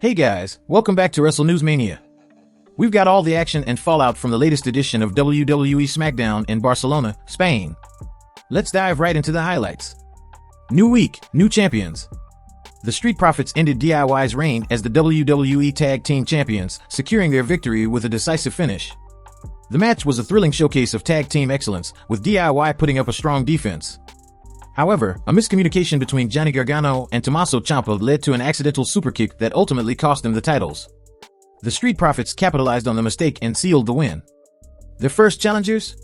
Hey guys, welcome back to Wrestle News Mania. We've got all the action and fallout from the latest edition of WWE Smackdown in Barcelona, Spain. Let's dive right into the highlights. New week, new champions. The Street Profits ended DIY's reign as the WWE Tag Team Champions, securing their victory with a decisive finish. The match was a thrilling showcase of tag team excellence, with DIY putting up a strong defense. However, a miscommunication between Johnny Gargano and Tommaso Ciampa led to an accidental superkick that ultimately cost them the titles. The Street Profits capitalized on the mistake and sealed the win. Their first challengers?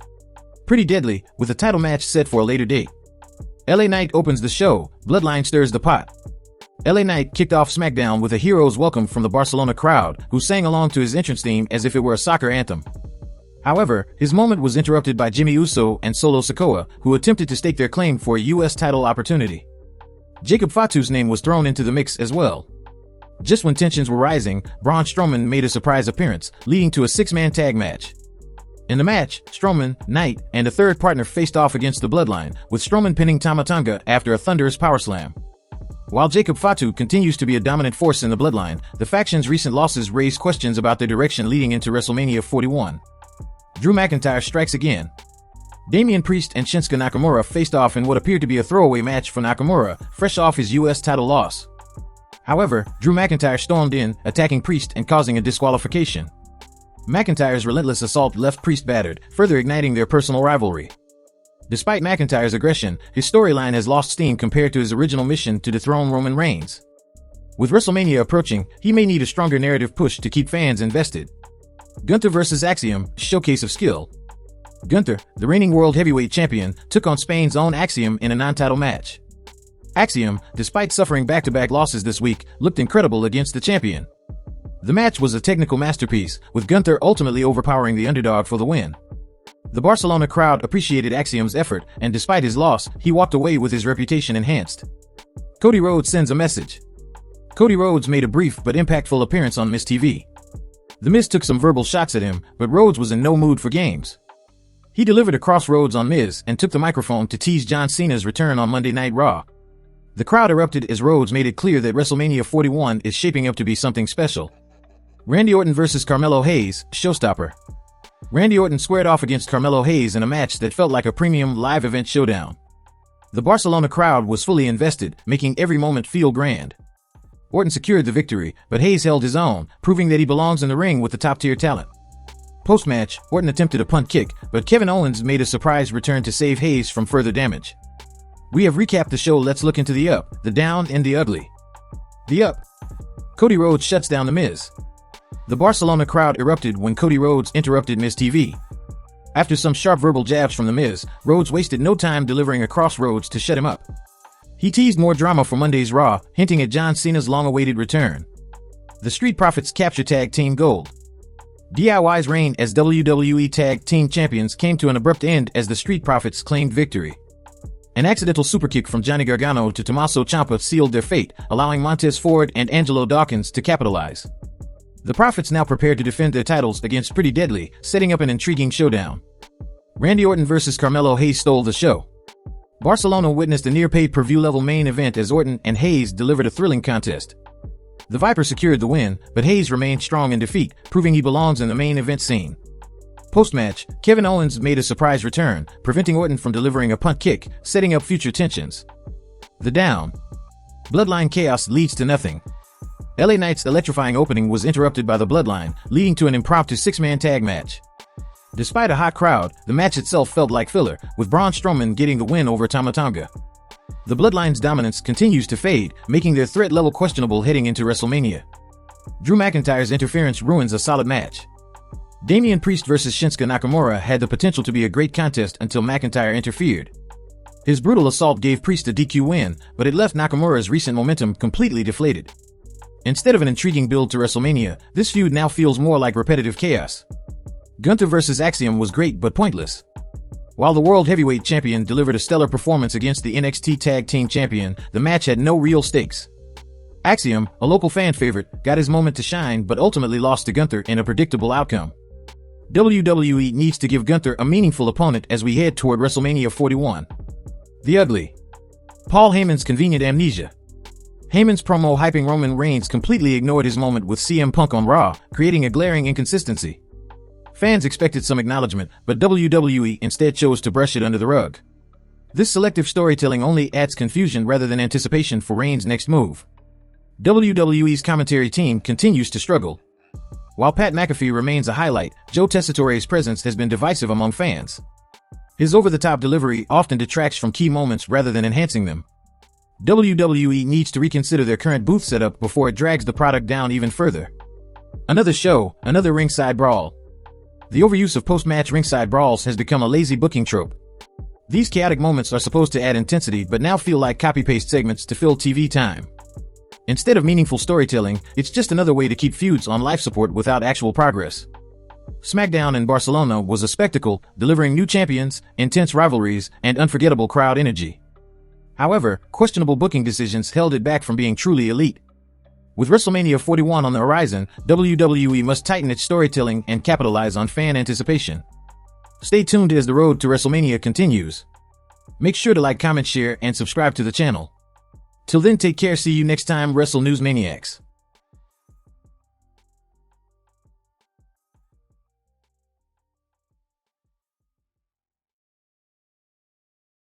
Pretty Deadly, with a title match set for a later date. LA Knight opens the show, Bloodline stirs the pot. LA Knight kicked off SmackDown with a hero's welcome from the Barcelona crowd, who sang along to his entrance theme as if it were a soccer anthem. However, his moment was interrupted by Jimmy Uso and Solo Sikoa, who attempted to stake their claim for a U.S. title opportunity. Jacob Fatu's name was thrown into the mix as well. Just when tensions were rising, Braun Strowman made a surprise appearance, leading to a six-man tag match. In the match, Strowman, Knight, and a third partner faced off against the Bloodline, with Strowman pinning Tama Tonga after a thunderous powerslam. While Jacob Fatu continues to be a dominant force in the Bloodline, the faction's recent losses raise questions about their direction leading into WrestleMania 41. Drew McIntyre strikes again. Damian Priest and Shinsuke Nakamura faced off in what appeared to be a throwaway match for Nakamura, fresh off his U.S. title loss. However, Drew McIntyre stormed in, attacking Priest and causing a disqualification. McIntyre's relentless assault left Priest battered, further igniting their personal rivalry. Despite McIntyre's aggression, his storyline has lost steam compared to his original mission to dethrone Roman Reigns. With WrestleMania approaching, he may need a stronger narrative push to keep fans invested. Gunther vs. Axiom, showcase of skill. Gunther, the reigning world heavyweight champion, took on Spain's own Axiom in a non-title match. Axiom, despite suffering back-to-back losses this week, looked incredible against the champion. The match was a technical masterpiece, with Gunther ultimately overpowering the underdog for the win. The Barcelona crowd appreciated Axiom's effort, and despite his loss, he walked away with his reputation enhanced. Cody Rhodes sends a message. Cody Rhodes made a brief but impactful appearance on Miz TV. The Miz took some verbal shots at him, but Rhodes was in no mood for games. He delivered a crossroads on Miz and took the microphone to tease John Cena's return on Monday Night Raw. The crowd erupted as Rhodes made it clear that WrestleMania 41 is shaping up to be something special. Randy Orton vs. Carmelo Hayes, showstopper. Randy Orton squared off against Carmelo Hayes in a match that felt like a premium live event showdown. The Barcelona crowd was fully invested, making every moment feel grand. Orton secured the victory, but Hayes held his own, proving that he belongs in the ring with the top-tier talent. Post-match, Orton attempted a punt kick, but Kevin Owens made a surprise return to save Hayes from further damage. We have recapped the show. Let's look into the up, the down, and the ugly. The up. Cody Rhodes shuts down The Miz. The Barcelona crowd erupted when Cody Rhodes interrupted Miz TV. After some sharp verbal jabs from The Miz, Rhodes wasted no time delivering a crossroads to shut him up. He teased more drama for Monday's Raw, hinting at John Cena's long-awaited return. The Street Profits capture Tag Team Gold. DIY's reign as WWE Tag Team Champions came to an abrupt end as the Street Profits claimed victory. An accidental superkick from Johnny Gargano to Tommaso Ciampa sealed their fate, allowing Montez Ford and Angelo Dawkins to capitalize. The Profits now prepare to defend their titles against Pretty Deadly, setting up an intriguing showdown. Randy Orton vs. Carmelo Hayes stole the show. Barcelona witnessed a near pay-per-view level main event as Orton and Hayes delivered a thrilling contest. The Viper secured the win, but Hayes remained strong in defeat, proving he belongs in the main event scene. Post-match, Kevin Owens made a surprise return, preventing Orton from delivering a punt kick, setting up future tensions. The down. Bloodline chaos leads to nothing. LA Knight's electrifying opening was interrupted by the Bloodline, leading to an impromptu six-man tag match. Despite a hot crowd, the match itself felt like filler, with Braun Strowman getting the win over Tama Tonga. The Bloodline's dominance continues to fade, making their threat level questionable heading into WrestleMania. Drew McIntyre's interference ruins a solid match. Damian Priest vs. Shinsuke Nakamura had the potential to be a great contest until McIntyre interfered. His brutal assault gave Priest a DQ win, but it left Nakamura's recent momentum completely deflated. Instead of an intriguing build to WrestleMania, this feud now feels more like repetitive chaos. Gunther vs. Axiom was great but pointless. While the World Heavyweight Champion delivered a stellar performance against the NXT Tag Team Champion, the match had no real stakes. Axiom, a local fan favorite, got his moment to shine but ultimately lost to Gunther in a predictable outcome. WWE needs to give Gunther a meaningful opponent as we head toward WrestleMania 41. The ugly. Paul Heyman's convenient amnesia. Heyman's promo hyping Roman Reigns completely ignored his moment with CM Punk on Raw, creating a glaring inconsistency. Fans expected some acknowledgement, but WWE instead chose to brush it under the rug. This selective storytelling only adds confusion rather than anticipation for Reigns' next move. WWE's commentary team continues to struggle. While Pat McAfee remains a highlight, Joe Tessitore's presence has been divisive among fans. His over-the-top delivery often detracts from key moments rather than enhancing them. WWE needs to reconsider their current booth setup before it drags the product down even further. Another show, another ringside brawl. The overuse of post-match ringside brawls has become a lazy booking trope. These chaotic moments are supposed to add intensity but now feel like copy-paste segments to fill TV time. Instead of meaningful storytelling, it's just another way to keep feuds on life support without actual progress. Smackdown in Barcelona was a spectacle, delivering new champions, intense rivalries, and unforgettable crowd energy. However, questionable booking decisions held it back from being truly elite. With WrestleMania 41 on the horizon, WWE must tighten its storytelling and capitalize on fan anticipation. Stay tuned as the road to WrestleMania continues. Make sure to like, comment, share, and subscribe to the channel. Till then, take care. See you next time, Wrestle News Maniacs.